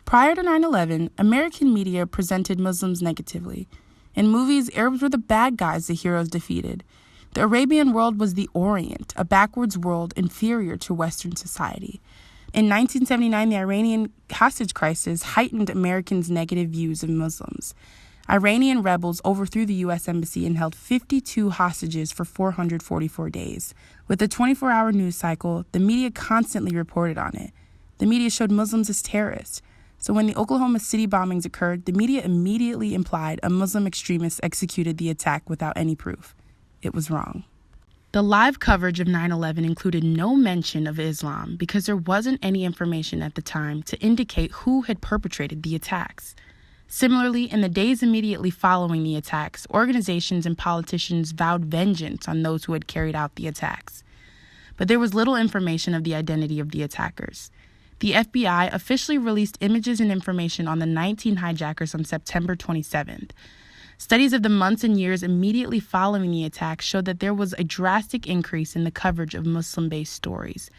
Prior to 9/11, American media presented Muslims negatively. In movies, Arabs were the bad guys the heroes defeated. The Arabian world was the Orient, a backwards world inferior to Western society. In 1979, the Iranian hostage crisis heightened Americans' negative views of Muslims. Iranian rebels overthrew the U.S. Embassy and held 52 hostages for 444 days. With a 24-hour news cycle, the media constantly reported on it. The media showed Muslims as terrorists. So when the Oklahoma City bombings occurred, the media immediately implied a Muslim extremist executed the attack without any proof. It was wrong. The live coverage of 9/11 included no mention of Islam because there wasn't any information at the time to indicate who had perpetrated the attacks. Similarly, in the days immediately following the attacks, organizations and politicians vowed vengeance on those who had carried out the attacks. But there was little information of the identity of the attackers. The FBI officially released images and information on the 19 hijackers on September 27th. Studies of the months and years immediately following the attack showed that there was a drastic increase in the coverage of Muslim-based stories,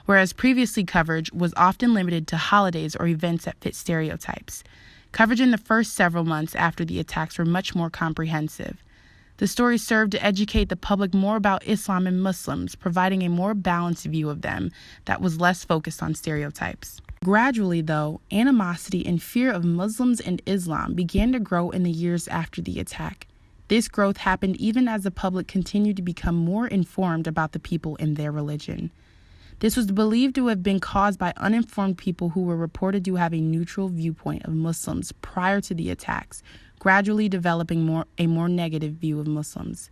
whereas previously coverage was often limited to holidays or events that fit stereotypes. Coverage in the first several months after the attacks were much more comprehensive. The stories served to educate the public more about Islam and Muslims, providing a more balanced view of them that was less focused on stereotypes. Gradually, though, animosity and fear of Muslims and Islam began to grow in the years after the attack. This growth happened even as the public continued to become more informed about the people and their religion. This was believed to have been caused by uninformed people who were reported to have a neutral viewpoint of Muslims prior to the attacks, gradually developing a more negative view of Muslims.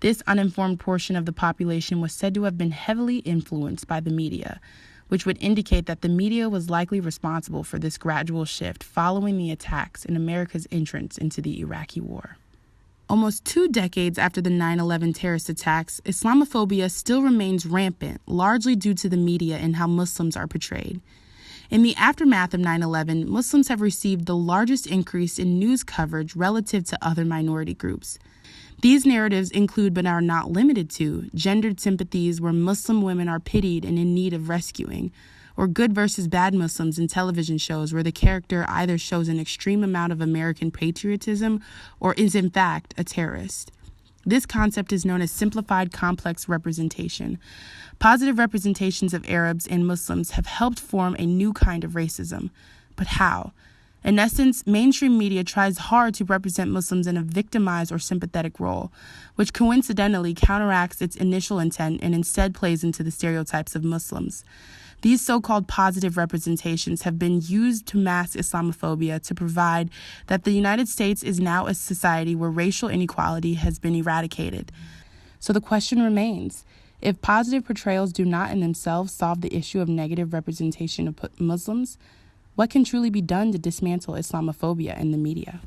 This uninformed portion of the population was said to have been heavily influenced by the media, which would indicate that the media was likely responsible for this gradual shift following the attacks and America's entrance into the Iraqi War. Almost 2 decades after the 9/11 terrorist attacks, Islamophobia still remains rampant, largely due to the media and how Muslims are portrayed. In the aftermath of 9/11, Muslims have received the largest increase in news coverage relative to other minority groups. These narratives include, but are not limited to, gendered sympathies where Muslim women are pitied and in need of rescuing, or good versus bad Muslims in television shows where the character either shows an extreme amount of American patriotism or is in fact a terrorist. This concept is known as simplified complex representation. Positive representations of Arabs and Muslims have helped form a new kind of racism. But how? In essence, mainstream media tries hard to represent Muslims in a victimized or sympathetic role, which coincidentally counteracts its initial intent and instead plays into the stereotypes of Muslims. These so-called positive representations have been used to mask Islamophobia to provide that the United States is now a society where racial inequality has been eradicated. So the question remains, if positive portrayals do not in themselves solve the issue of negative representation of Muslims, what can truly be done to dismantle Islamophobia in the media?